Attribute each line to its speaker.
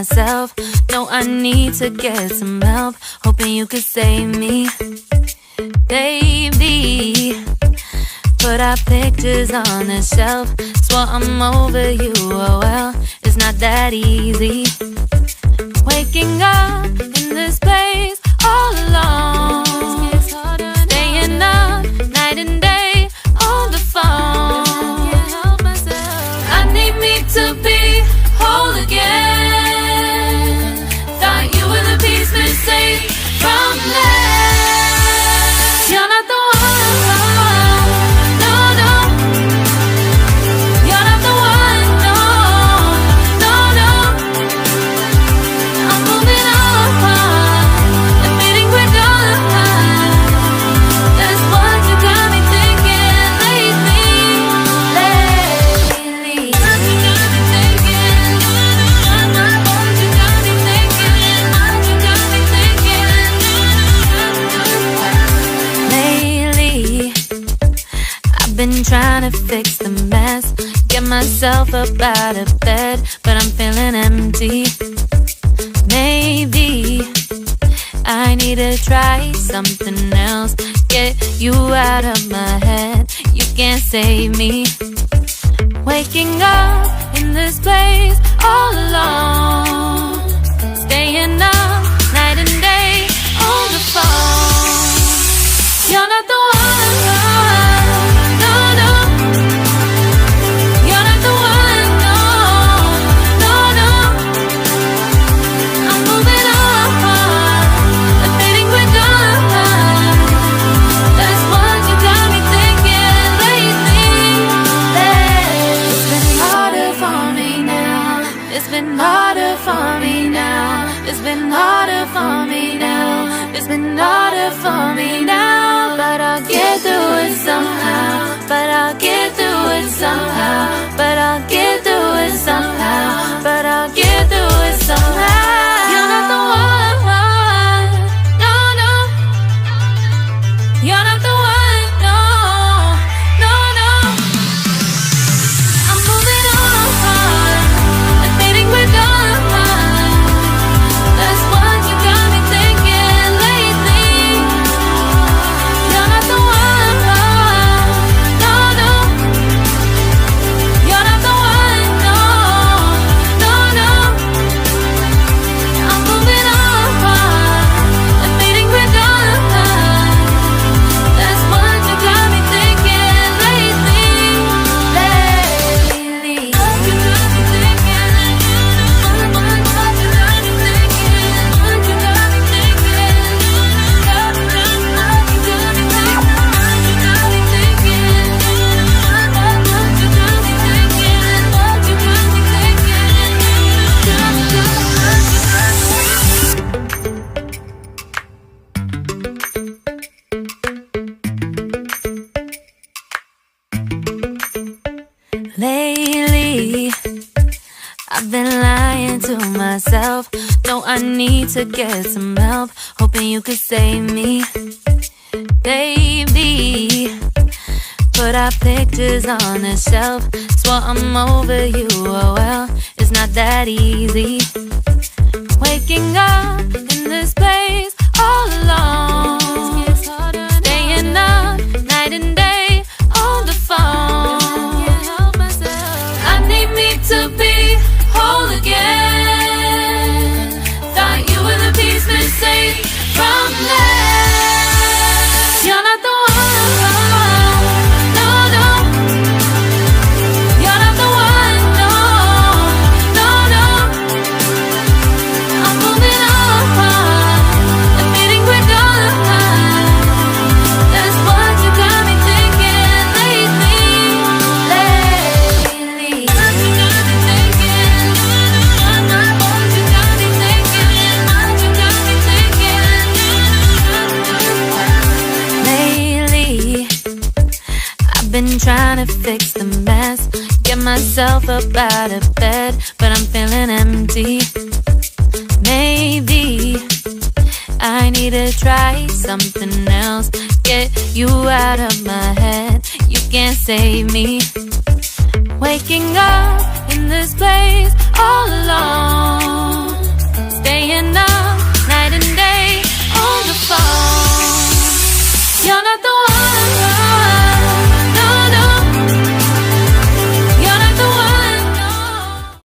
Speaker 1: myself. No, I need to get some help. Hoping you could save me, baby. Put our pictures on the shelf. Swore I'm over you, oh well, it's not that easy. Waking up in this place all alone, staying up night and day on the phone. I need me to be whole again. Thought you were the piece missing from last. You're not the one, no, no. You're not the one, no, no, no. I'm moving on, admitting we're done. That's what you got me thinking lately. What you got me thinking. What you got me thinking. What you got me thinking. Lately, I've been trying to fix the mess, get myself up out of bed, but I'm feeling empty. Maybe I need to try something else. Get you out of my head, you can't save me. Waking up in this place all alone, staying up night and day on the phone. You're not the one, no, no. You're not the one, no, no, no. I'm moving on, admitting we're done. That's what you got me thinking lately. It's been harder for me now. It's been harder for me now. It's been harder for me now. It's been harder for me now. But I'll get through it somehow. But I'll get through it somehow. But I'll get through it somehow. But I'll get through it somehow. You're not the one, no, no. You're not the one, no, no, no. I'm moving on, admitting we're done. That's what you got me thinking lately. You're not the one, no, no. You're not the one, no, no, no. I'm moving on, admitting we're done. That's what you got me thinking lately. What you got me thinking. What you got me thinking. What you got me thinking. What you got me thinking. What you got me thinking. What you got me thinking. What you got me thinking. Lately, I've been lying to myself. No, I need to get some help. Hoping you could save me, baby. Put our pictures on the shelf. Swore I'm over you, oh well, it's not that easy. Waking up in this place all alone, staying up night and day on the phone. I need me to be whole again. Thought you were the piece missing from last. You're not the one, no, no. You're not the one, no, no, no. I'm moving on, admitting we're done. That's what you got me thinking lately. What you got me thinking. What you got me thinking. What you got me thinking. Lately, I've been trying to fix the mess, get myself up out of bed, but I'm feeling empty. Maybe I need to try something else. Get you out of my head, you can't save me. Waking up in this place all alone.